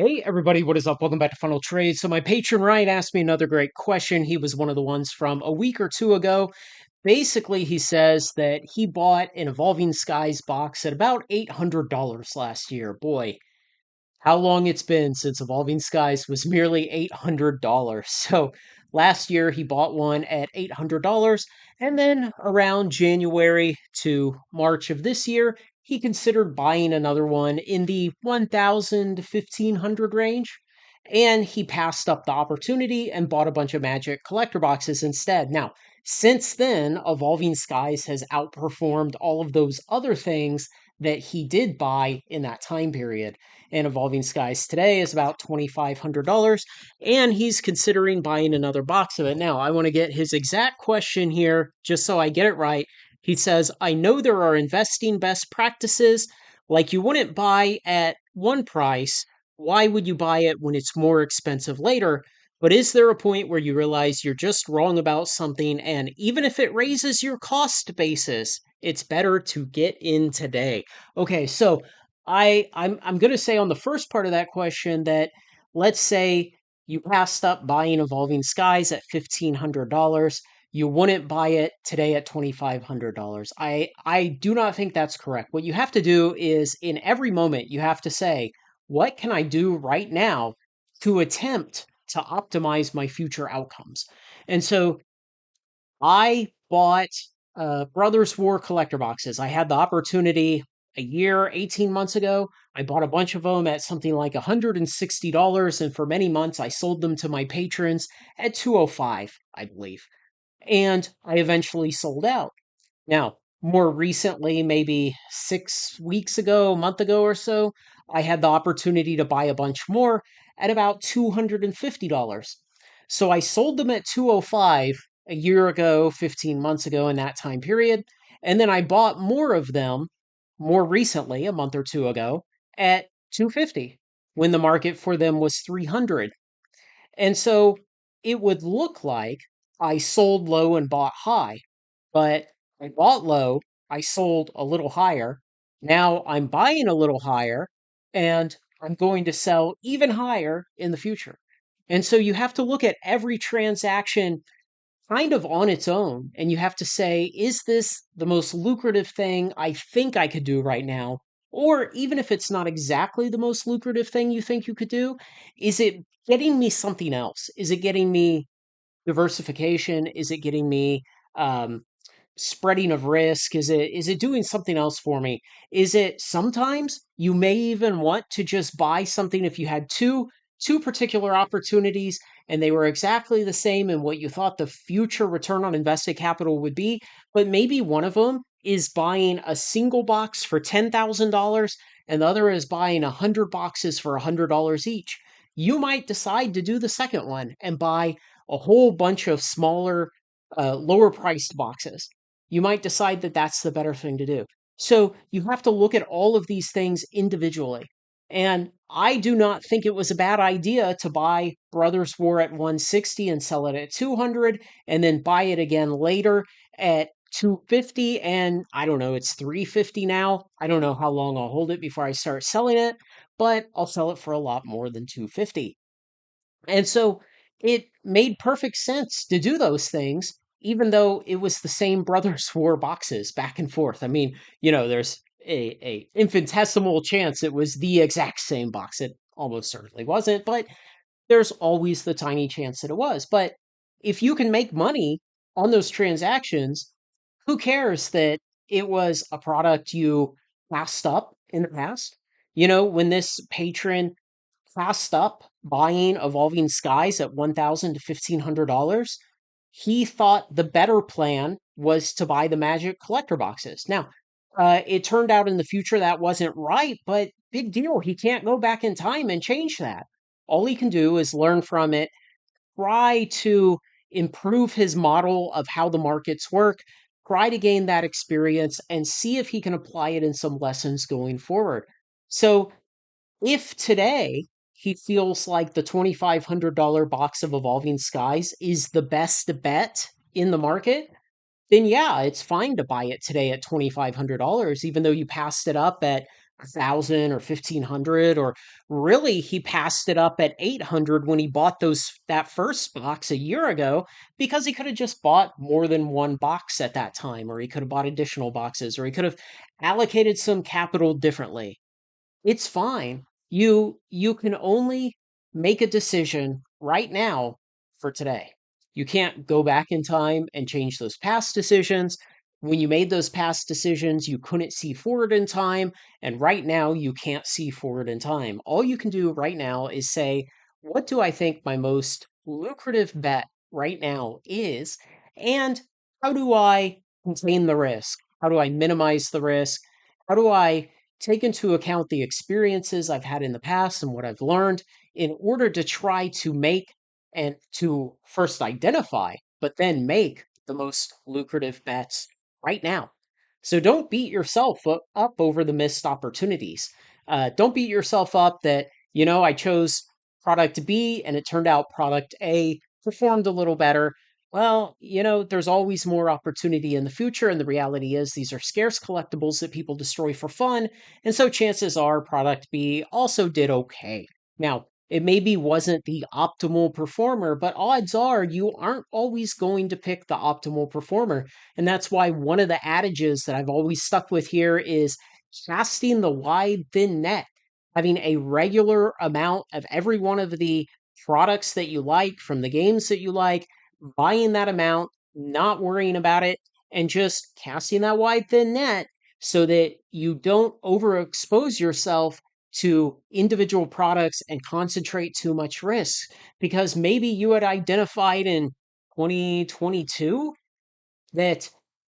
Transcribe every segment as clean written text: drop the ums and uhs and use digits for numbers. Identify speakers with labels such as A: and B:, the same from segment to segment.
A: Hey everybody, what is up? Welcome back to Funnel Trade. So my patron Ryan asked me another great question. He was one of the ones from a week or two ago. Basically, he says that he bought an Evolving Skies box at about $800 last year. Boy, how long it's been since Evolving Skies was merely $800. So last year he bought one at $800, and then around January to March of this year, he considered buying another one in the 1,000 to 1,500 range. And he passed up the opportunity and bought a bunch of Magic collector boxes instead. Now, since then, Evolving Skies has outperformed all of those other things that he did buy in that time period, and Evolving Skies today is about $2,500, and he's considering buying another box of it. Now, I want to get his exact question here just so I get it right. He says, I know there are investing best practices, like you wouldn't buy at one price. Why would you buy it when it's more expensive later? But is there a point where you realize you're just wrong about something, and even if it raises your cost basis, it's better to get in today? Okay, so I'm going to say on the first part of that question that, let's say you passed up buying Evolving Skies at $1,500. You wouldn't buy it today at $2,500. I do not think that's correct. What you have to do is, in every moment you have to say, what can I do right now to attempt to optimize my future outcomes? And so I bought Brothers War collector boxes. I had the opportunity a year, 18 months ago. I bought a bunch of them at something like $160, and for many months I sold them to my patrons at 205, I believe. And I eventually sold out. Now, more recently, maybe 6 weeks ago, a month ago or so, I had the opportunity to buy a bunch more at about $250. So I sold them at 205 a year ago, 15 months ago in that time period. And then I bought more of them more recently, a month or two ago, at 250 when the market for them was 300. And so it would look like I sold low and bought high, but I bought low, I sold a little higher. Now I'm buying a little higher, and I'm going to sell even higher in the future. And so you have to look at every transaction kind of on its own, and you have to say, is this the most lucrative thing I think I could do right now? Or even if it's not exactly the most lucrative thing you think you could do, is it getting me something else? Is it getting me diversification? Is it getting me um, spreading of risk? Is it doing something else for me? Is it, sometimes you may even want to just buy something if you had two particular opportunities and they were exactly the same in what you thought the future return on invested capital would be, but maybe one of them is buying a single box for $10,000 and the other is buying 100 boxes for $100 each. You might decide to do the second one and buy a whole bunch of smaller, lower priced boxes. You might decide that that's the better thing to do. So you have to look at all of these things individually. And I do not think it was a bad idea to buy Brothers War at 160 and sell it at 200 and then buy it again later at 250, and I don't know, it's 350 now. I don't know how long I'll hold it before I start selling it, but I'll sell it for a lot more than 250. And so it made perfect sense to do those things, even though it was the same Brothers War boxes back and forth. I mean, there's a infinitesimal chance it was the exact same box. It almost certainly wasn't, but there's always the tiny chance that it was. But if you can make money on those transactions, who cares that it was a product you passed up in the past? When this patron passed up buying Evolving Skies at 1,000 to $1,500, he thought the better plan was to buy the Magic collector boxes. Now, it turned out in the future that wasn't right, but big deal. He can't go back in time and change that. All he can do is learn from it, try to improve his model of how the markets work, try to gain that experience, and see if he can apply it in some lessons going forward. So if today he feels like the $2,500 box of Evolving Skies is the best bet in the market, then yeah, it's fine to buy it today at $2,500, even though you passed it up at 1,000 or 1,500, or really he passed it up at 800 when he bought that first box a year ago, because he could have just bought more than one box at that time, or he could have bought additional boxes, or he could have allocated some capital differently. It's fine. You can only make a decision right now for today. You can't go back in time and change those past decisions. When you made those past decisions, you couldn't see forward in time, and right now you can't see forward in time. All you can do right now is say, what do I think my most lucrative bet right now is? And how do I contain the risk? How do I minimize the risk? How do I take into account the experiences I've had in the past and what I've learned in order to try to make and to first identify, but then make the most lucrative bets right now. So don't beat yourself up over the missed opportunities. Don't beat yourself up that, I chose product B and it turned out product A performed a little better. Well, there's always more opportunity in the future. And the reality is, these are scarce collectibles that people destroy for fun. And so chances are product B also did okay. Now, it maybe wasn't the optimal performer, but odds are you aren't always going to pick the optimal performer. And that's why one of the adages that I've always stuck with here is casting the wide, thin net, having a regular amount of every one of the products that you like from the games that you like, buying that amount, not worrying about it, and just casting that wide, thin net so that you don't overexpose yourself to individual products and concentrate too much risk. Because maybe you had identified in 2022 that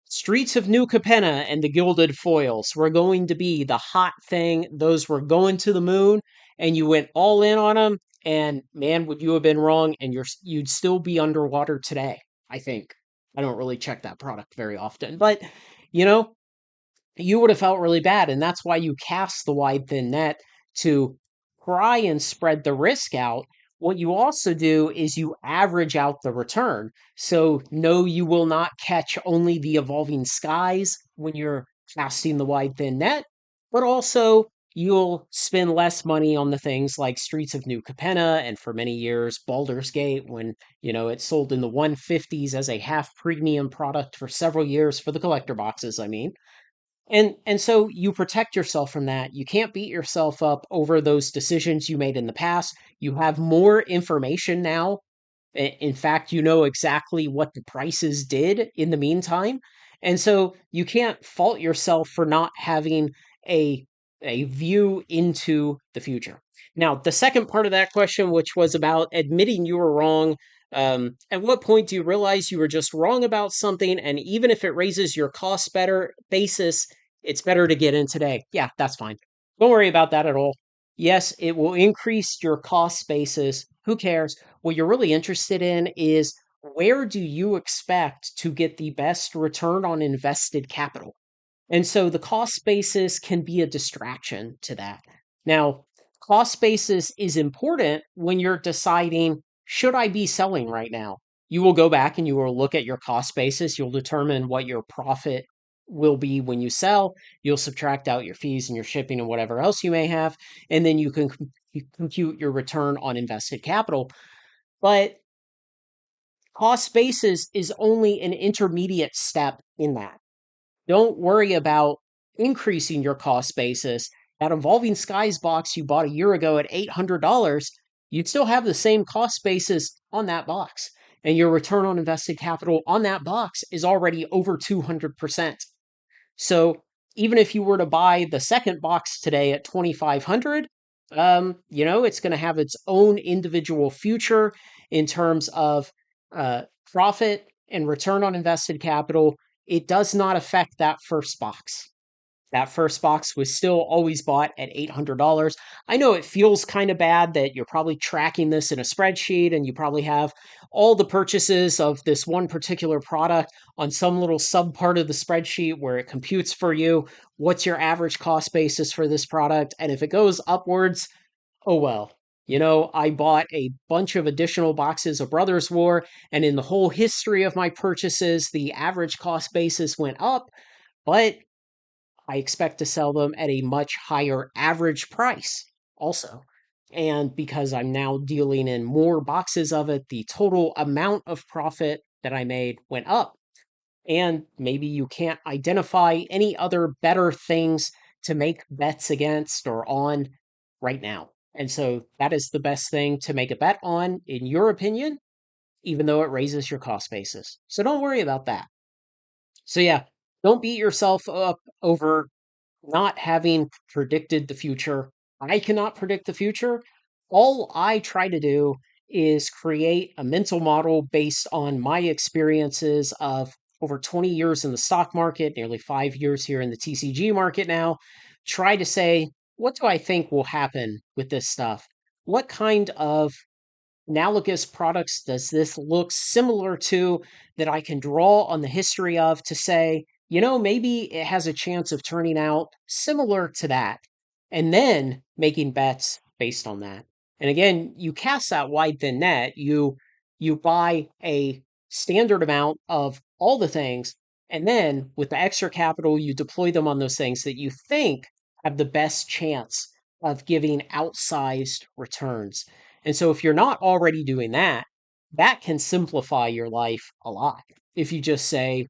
A: Streets of New Capenna and the Gilded Foils were going to be the hot thing. Those were going to the moon, and you went all in on them. And man, would you have been wrong, and you'd still be underwater today, I think. I don't really check that product very often, but you know, you would have felt really bad. And that's why you cast the wide, thin net to try and spread the risk out. What you also do is you average out the return. So, no, you will not catch only the evolving skies when you're casting the wide, thin net, but also you'll spend less money on the things like Streets of New Capenna and for many years Baldur's Gate when, it sold in the 150s as a half premium product for several years for the collector boxes, I mean. And so you protect yourself from that. You can't beat yourself up over those decisions you made in the past. You have more information now. In fact, you know exactly what the prices did in the meantime. And so you can't fault yourself for not having a a view into the future. Now, the second part of that question, which was about admitting you were wrong, at what point do you realize you were just wrong about something? And even if it raises your cost better basis, it's better to get in today. Yeah, that's fine. Don't worry about that at all. Yes, it will increase your cost basis. Who cares? What you're really interested in is, where do you expect to get the best return on invested capital? And so the cost basis can be a distraction to that. Now, cost basis is important when you're deciding, should I be selling right now? You will go back and you will look at your cost basis. You'll determine what your profit will be when you sell. You'll subtract out your fees and your shipping and whatever else you may have. And then you compute your return on invested capital. But cost basis is only an intermediate step in that. Don't worry about increasing your cost basis. That Evolving Skies box you bought a year ago at $800, you'd still have the same cost basis on that box. And your return on invested capital on that box is already over 200%. So even if you were to buy the second box today at 2,500, it's going to have its own individual future in terms of profit and return on invested capital. It does not affect that first box. That first box was still always bought at $800. I know it feels kind of bad that you're probably tracking this in a spreadsheet and you probably have all the purchases of this one particular product on some little sub part of the spreadsheet where it computes for you what's your average cost basis for this product. And if it goes upwards, oh well. I bought a bunch of additional boxes of Brothers War, and in the whole history of my purchases, the average cost basis went up, but I expect to sell them at a much higher average price also. And because I'm now dealing in more boxes of it, the total amount of profit that I made went up. And maybe you can't identify any other better things to make bets against or on right now. And so that is the best thing to make a bet on, in your opinion, even though it raises your cost basis. So don't worry about that. So, yeah, don't beat yourself up over not having predicted the future. I cannot predict the future. All I try to do is create a mental model based on my experiences of over 20 years in the stock market, nearly 5 years here in the TCG market now. Try to say, what do I think will happen with this stuff? What kind of analogous products does this look similar to that I can draw on the history of to say, maybe it has a chance of turning out similar to that, and then making bets based on that. And again, you cast that wide thin net, you buy a standard amount of all the things, and then with the extra capital, you deploy them on those things that you think have the best chance of giving outsized returns. And so if you're not already doing that, that can simplify your life a lot. If you just say,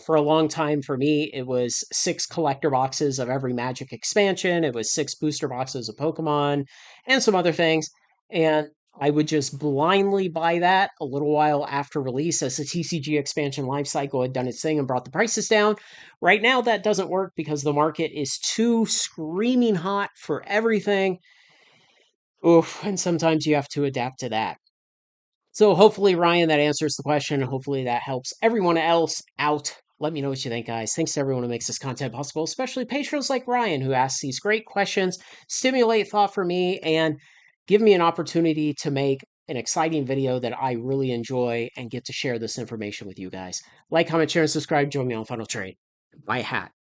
A: for a long time for me, it was 6 collector boxes of every Magic expansion, it was 6 booster boxes of Pokemon, and some other things. And I would just blindly buy that a little while after release as the TCG expansion life cycle had done its thing and brought the prices down. Right now, that doesn't work because the market is too screaming hot for everything. Oof, and sometimes you have to adapt to that. So hopefully, Ryan, that answers the question. Hopefully that helps everyone else out. Let me know what you think, guys. Thanks to everyone who makes this content possible, especially patrons like Ryan, who asks these great questions, stimulate thought for me, and give me an opportunity to make an exciting video that I really enjoy and get to share this information with you guys. Like, comment, share, and subscribe. Join me on Funnel Trade. Buy a hat.